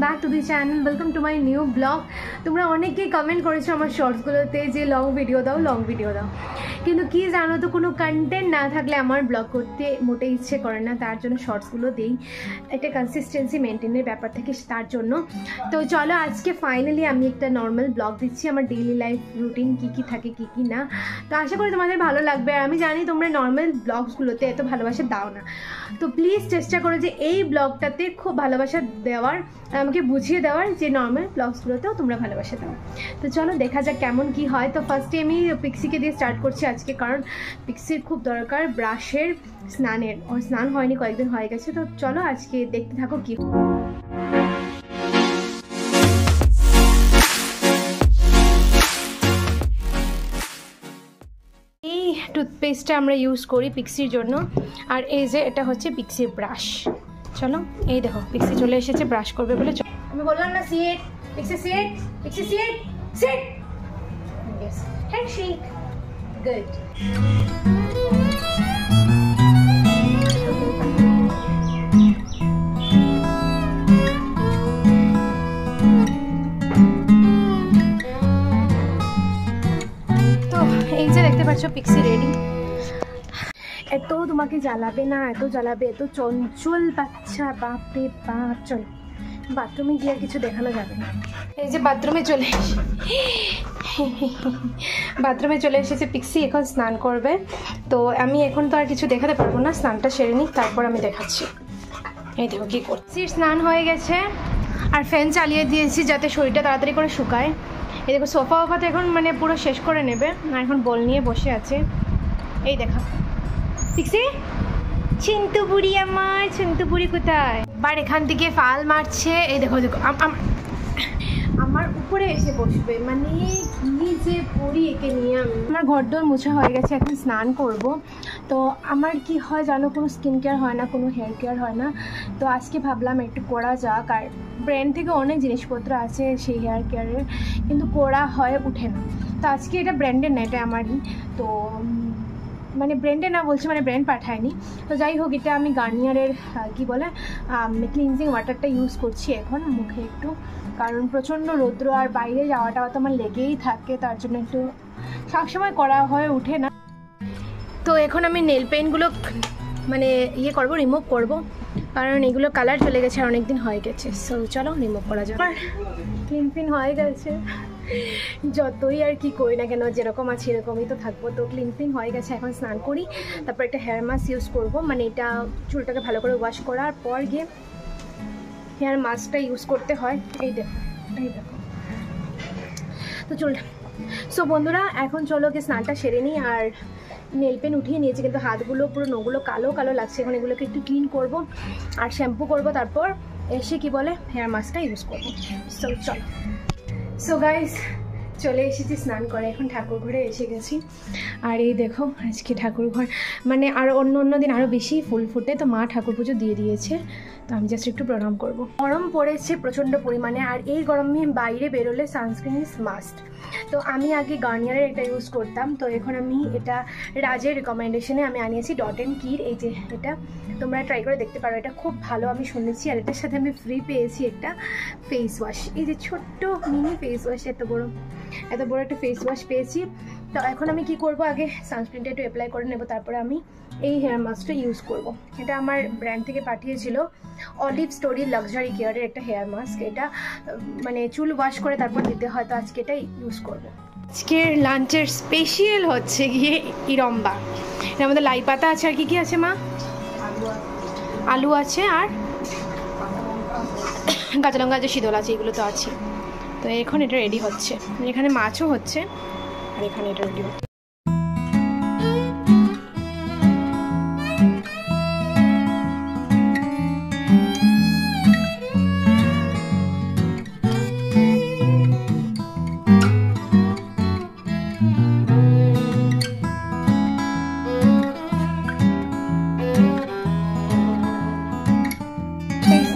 Back to the channel, welcome to my new blog. তোমরা অনেকেই comment করেছো আমার শর্টসগুলোতে যে লং ভিডিও দাও, কিন্তু কি জানো তো, কোনো কন্টেন্ট না থাকলে আমার ব্লগ করতে মোটেই ইচ্ছে করে না। তার জন্য শর্টসগুলো দিই, একটা কনসিস্টেন্সি মেনটেনের ব্যাপার থেকে তার জন্য। তো চলো আজকে ফাইনালি আমি একটা নর্মাল ব্লগ দিচ্ছি, আমার ডেইলি লাইফ রুটিন কী থাকে কী না। তো আশা করি তোমাদের ভালো লাগবে। আর আমি জানি তোমরা নর্মাল ব্লগসগুলোতে এত ভালোবাসা দাও না, তো প্লিজ চেষ্টা করো যে এই ব্লগটাতে খুব ভালোবাসা দেওয়ার, আমাকে বুঝিয়ে দেওয়ার যে নর্মাল ব্লগসগুলোতেও তোমরা ভালোবাসা দাও। তো চলো দেখা যাক কেমন কি হয়। তো ফার্স্টে আমি পিক্সিকে দিয়ে স্টার্ট করছি আজকে, কারণ পিক্সির খুব দরকার ব্রাশের, স্নানের। ওর স্নান হয়নি, কয়েকদিন হয়ে গেছে। তো চলো আজকে দেখতে থাকো কি। এই টুথপেস্টটা আমরা ইউজ করি পিক্সির জন্য, আর এই যে এটা হচ্ছে পিক্সির ব্রাশ। চলো এই দেখো পিক্সি চলে এসেছে ব্রাশ করবে বলে। আমি বললাম না সিট, পিক্সি সিট, পিক্সি sit, sit, yes, handshake, good. তো এই যে দেখতে পাচ্ছ পিক্সি রেডি। এত তোমাকে জ্বালাবে না, এত জ্বালাবে, এত চঞ্চল বাচ্চা, বাপরে বাপ। চলো বাথরুমে গিয়ে আর কিছু দেখানো যাবে না। এই যে বাথরুমে চলে এসেছে পিক্সি, এখন স্নান করবে। তো আমি এখন তো আর কিছু দেখাতে পারবো না, স্নানটা সেরে নিই তারপর আমি দেখাচ্ছি। এই দেখো কী করছি, স্নান হয়ে গেছে আর ফ্যান চালিয়ে দিয়েছি যাতে শরীরটা তাড়াতাড়ি করে শুকায়। এই দেখো সোফা তো এখন মানে পুরো শেষ করে নেবে, আর এখন বল নিয়ে বসে আছে। এই দেখো পিক্সি, চিন্তু বুড়ি, আমার চিন্তু বুড়ি কোথায়? বার এখান থেকে ফাল মারছে। এই দেখো দেখো আমার উপরে এসে বসবে, মানে কি যে পড়ি একে নিয়ে। আমার ঘরদোর মোছা হয়ে গেছে, এখন স্নান করব। তো আমার কি হয় জানো, কোনো স্কিন কেয়ার হয় না, কোনো হেয়ার কেয়ার হয় না। তো আজকে ভাবলাম একটু করা যাক। আর ব্র্যান্ড থেকে অনেক জিনিসপত্র আছে সেই হেয়ার কেয়ারের, কিন্তু করা হয় উঠে না। তো আজকে এটা ব্র্যান্ডের না, এটা আমারই। তো মানে ব্র্যান্ডে না বলছি, মানে ব্র্যান্ড পাঠায়নি। তো যাই হোক, এটা আমি গার্নিয়ারের কি বলে ক্লিনজিং ওয়াটারটা ইউজ করছি এখন মুখে একটু, কারণ প্রচণ্ড রৌদ্র আর বাইরে যাওয়াটা তো আমার লেগেই থাকে, তার জন্য একটু সবসময় করা হয়ে ওঠে না। তো এখন আমি নেল পেইন্টগুলো মানে রিমুভ করব, কারণ এগুলো কালার চলে গেছে আর অনেকদিন হয়ে গেছে। সো চলো রিমুভ করা যাক। ক্লিন ফিন হয়ে গেছে, যতই আর কি করি না কেন, যেরকম আছে এরকমই তো থাকবো। তো ক্লিন ফিন হয়ে গেছে, এখন স্নান করি, তারপর একটা হেয়ার মাস্ক ইউজ করব। মানে এটা চুলটাকে ভালো করে ওয়াশ করার পর গিয়ে হেয়ার মাস্কটা ইউজ করতে হয়। এই দেখো তো চুলটা। সো বন্ধুরা এখন চলো গিয়ে স্নানটা সেরে নিই। আর নেল পেন উঠিয়ে নিয়েছি, কিন্তু হাতগুলো পুরো নখগুলো কালো কালো লাগছে। এখন এগুলোকে একটু ক্লিন করব আর শ্যাম্পু করব, তারপর এসে কি বলে হেয়ার মাস্কটা ইউজ করবো। সো চলো। সো গাইস চলে এসেছি স্নান করে, এখন ঠাকুর ঘরে এসে গেছি। আর এই দেখো আজকে ঠাকুর ঘর মানে আর অন্য দিন আরও বেশি ফুল ফুটে, তো মা ঠাকুর পুজো দিয়ে দিয়েছে। তো আমি জাস্ট একটু প্রণাম করব। গরম পড়েছে প্রচণ্ড পরিমাণে, আর এই গরমে বাইরে বেরোলে সানস্ক্রিন ইজ মাস্ট। তো আমি আগে গার্নিয়ারের এটা ইউজ করতাম, তো এখন আমি এটা রাজের রিকমেন্ডেশনে আমি আনিয়েছি ডট অ্যান্ড কির। এই যে এটা তোমরা ট্রাই করে দেখতে পারো, এটা খুব ভালো আমি শুনেছি। আর এটার সাথে আমি ফ্রি পেয়েছি একটা ফেস ওয়াশ, এই যে ছোট্ট মিনি ফেস ওয়াশ, এত বড় একটা ফেস ওয়াশ পেয়েছি। তো এখন আমি কি করব, আগে সানস্ক্রিনটা একটু অ্যাপ্লাই করে নেব, তারপরে আমি এই হেয়ার মাস্কটা ইউজ করব। এটা আমার ব্র্যান্ড থেকে পাঠিয়েছিল, অলিভ স্টোরি লাক্সারি কেয়ারের একটা হেয়ার মাস্ক। এটা মানে চুল ওয়াশ করে তারপর দিতে হয়। তো আজকে এটা ইউজ করব। আজকের লাঞ্চের স্পেশাল হচ্ছে গিয়ে ইরম্বা। এর মধ্যে লাই পাতা আছে, আর কি আছে মা? আলু আছে আর কাঁচা লঙ্কা আছে, শীতল আছে, এগুলো তো আছে। তো এখন এটা রেডি হচ্ছে, এখানে মাছও হচ্ছে আর এখানে এটা রেডি হচ্ছে।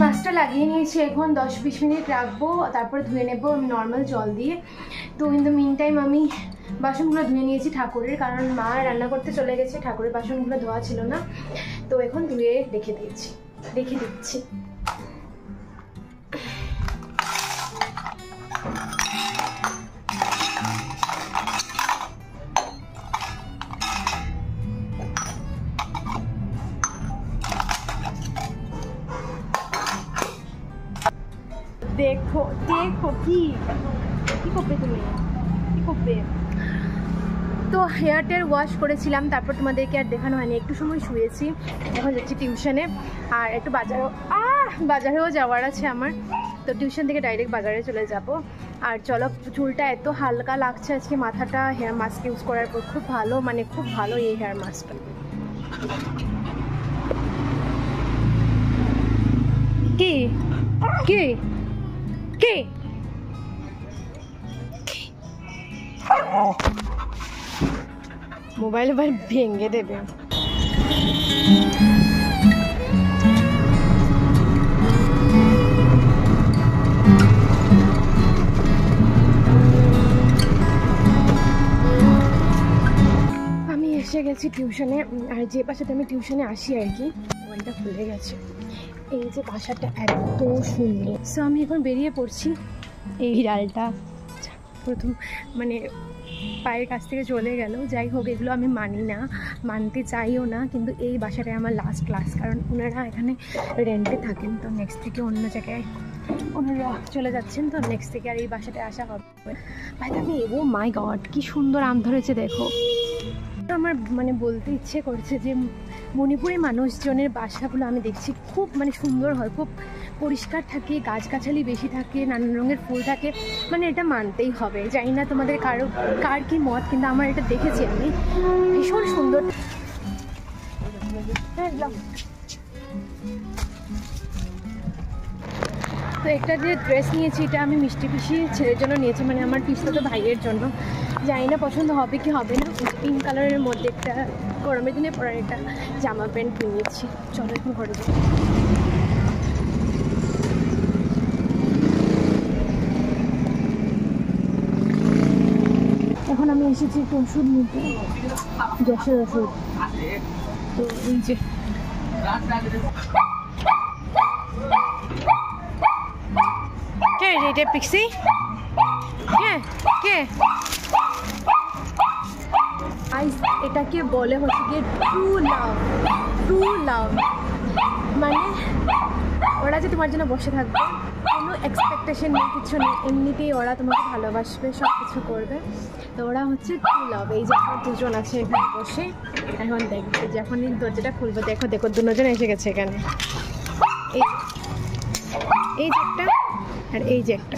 মাছটা লাগিয়ে নিয়েছি, এখন 10-20 মিনিট রাখবো, তারপরে ধুয়ে নেবো আমি নর্মাল জল দিয়ে। তো ইন দ্য মিন টাইম আমি বাসনগুলো ধুয়ে নিয়েছি ঠাকুরের, কারণ মা রান্না করতে চলে গেছে, ঠাকুরের বাসনগুলো ধোয়া ছিল না। তো এখন ধুয়ে রেখে দিচ্ছি। দেখো দেখো কি করবে তুমি, কি করবে? তো হেয়ারটের ওয়াশ করেছিলাম, তারপর তোমাদেরকে আর দেখানো হয়নি, একটু সময় শুয়েছি। এখন যাচ্ছি টিউশনে, আর একটু বাজারেও যাওয়ার আছে আমার। তো টিউশন থেকে ডাইরেক্ট বাজারে চলে যাব। আর চলো, চুলটা এত হালকা লাগছে আজকে, মাথাটা হেয়ার মাস্ক ইউজ করার পর খুব ভালো, মানে খুব ভালো এই হেয়ার মাস্কটা। কি কি কি মোবাইল ভেঙে দেবে। আমি এসে গেছি টিউশনে, আর যে বাসাতে আমি টিউশনে আসি আর কি, ওইটা খুলে গেছে। এই যে বাসাটা এত সুন্দর। সো আমি এখন বেরিয়ে পড়ছি। এই ডালটা প্রথম মানে পায়ের কাছ থেকে চলে গেল। যাই হোক, এগুলো আমি মানি না, মানতে চাইও না, কিন্তু এই বাসাটায় আমার লাস্ট ক্লাস, কারণ ওনারা এখানে রেন্টে থাকেন। তো নেক্সট থেকে অন্য জায়গায় ওনারা চলে যাচ্ছেন, তো নেক্সট থেকে আর এই বাসাটায় আসা হবে। ভাই আমি ও মাই গড, কি সুন্দর আম ধরেছে দেখো। আমার মানে বলতে ইচ্ছে করছে যে মণিপুরের মানুষজনের বাসাগুলো আমি দেখছি খুব মানে সুন্দর হয়, খুব পরিষ্কার থাকে, গাছগাছালি বেশি থাকে, নানান রঙের ফুল থাকে, মানে এটা মানতেই হবে। জানি না তোমাদের কার কি মত, কিন্তু আমার এটা দেখেছি আমি, ভীষণ সুন্দর। তো একটা যে ড্রেস নিয়েছি, এটা আমি মিষ্টি পিসি ছেলের জন্য নিয়েছি, মানে আমার পিসতো ভাইয়ের জন্য। জানি না পছন্দ হবে কি হবে না। পিঙ্ক কালারের মধ্যে একটা গরমের দিনে পরার একটা জামা প্যান্ট কিনেছি। চলো এখন ঘরে যাই। এখন আমি এসেছি একটু ওষুধ নিতে, গ্যাসের ওষুধ। তো এই যে কে এটা পিক্সি, কে কে এটাকে বলে হচ্ছে গিয়ে ট্রু লাভ। ট্রু লাভ মানে ওরা যে তোমার জন্য বসে থাকবে, কোনো এক্সপেকটেশন নেই, কিছু নেই, এমনিতেই ওরা তোমাকে ভালোবাসবে, সব কিছু করবে। তো ওরা হচ্ছে ট্রু লাভ। এই যে আমার দুজন আছে এখানে বসে, এখন দেখবে যখন এই দরজাটা খুলবো, দেখো দেখো দুজন এসে গেছে এখানে। এই যে একটা আর এই যে একটা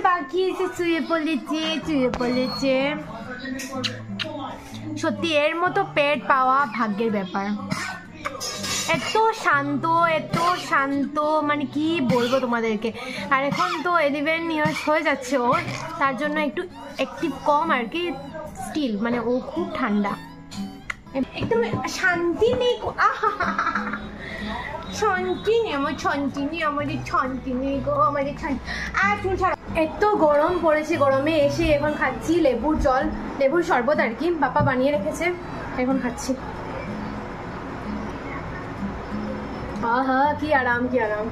পাখি এসে শুয়ে পড়েছে। সত্যি এর মতো পেট পাওয়া ভাগ্যের ব্যাপার। এত শান্ত মানে কি বলবো তোমাদেরকে। আর এখন তো 11 ইয়ার্স হয়ে যাচ্ছে ওর, তার জন্য একটু অ্যাক্টিভ কম আর কি, স্টিল মানে ও খুব ঠান্ডা, একদম শান্তি নেই। শান্তি নেই আমার, শান্তি নেই আমাদের, শান্তি নেই গো আমাদের, এত গরম পড়েছে। গরমে এসে এখন খাচ্ছি লেবুর জল, লেবুর শরবত আর কি, বাবা বানিয়ে রেখেছে, এখন খাচ্ছি। আহা কি আরাম, কি আরাম।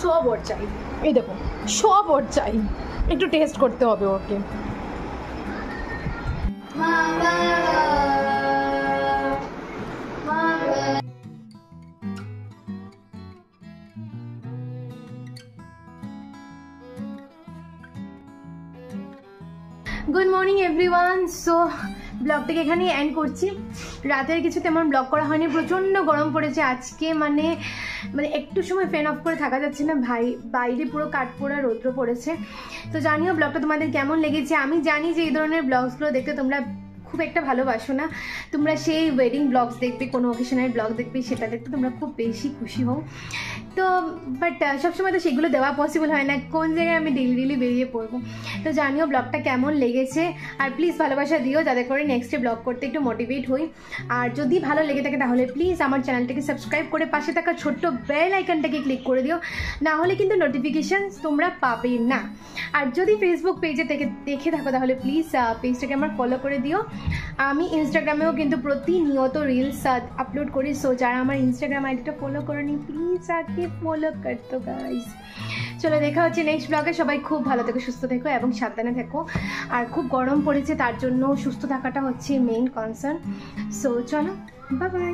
সব ওর চাই, এই দেখো সব ওর চাই, একটু টেস্ট করতে হবে okay. Good morning everyone. So ব্লগটাকে এখানেই এন্ড করছি। রাতের কিছু তেমন ব্লগ করা হয়নি, প্রচণ্ড গরম পড়েছে আজকে, মানে একটু সময় ফ্যান অফ করে থাকা যাচ্ছে না ভাই, বাইরে পুরো কাঠপোড়া রৌদ্র পড়েছে। তো জানিও ব্লগটা তোমাদের কেমন লেগেছে। আমি জানি যে এই ধরনের ব্লগসগুলো দেখতে তোমরা খুব একটা ভালোবাসো না, তোমরা সেই ওয়েডিং ব্লগস দেখবে, কোনো অকেশনের ব্লগ দেখবে, সেটা দেখতে তোমরা খুব বেশি খুশি হও। তো বাট সবসময় তো সেগুলো দেওয়া পসিবল হয় না, কোন জায়গায় আমি ডেলি বেরিয়ে পড়বো। তো জানিও ব্লগটা কেমন লেগেছে, আর প্লিজ ভালোবাসা দিও যাতে করে নেক্সটে ব্লগ করতে একটু মোটিভেট হই। আর যদি ভালো লেগে থাকে তাহলে প্লিজ আমার চ্যানেলটাকে সাবস্ক্রাইব করে পাশে থাকা ছোট্ট বেল আইকনটাকে ক্লিক করে দিও, না হলে কিন্তু নোটিফিকেশান তোমরা পাবে না। আর যদি ফেসবুক পেজে দেখে থাকো তাহলে প্লিজ পেজটাকে আমার ফলো করে দিও। আমি ইনস্টাগ্রামেও কিন্তু প্রতিনিয়ত রিলস আপলোড করি, সো যারা আমার ইনস্টাগ্রাম আইডিটা ফলো করেনি প্লিজ আগে ফলো করতো গাইস। চলো দেখা হচ্ছে নেক্সট ব্লগে। সবাই খুব ভালো থেকো, সুস্থ থেকো এবং সাবধানে থেকো। আর খুব গরম পড়েছে, তার জন্য সুস্থ থাকাটা হচ্ছে মেইন কনসার্ন। সো চলো, বাই বাই।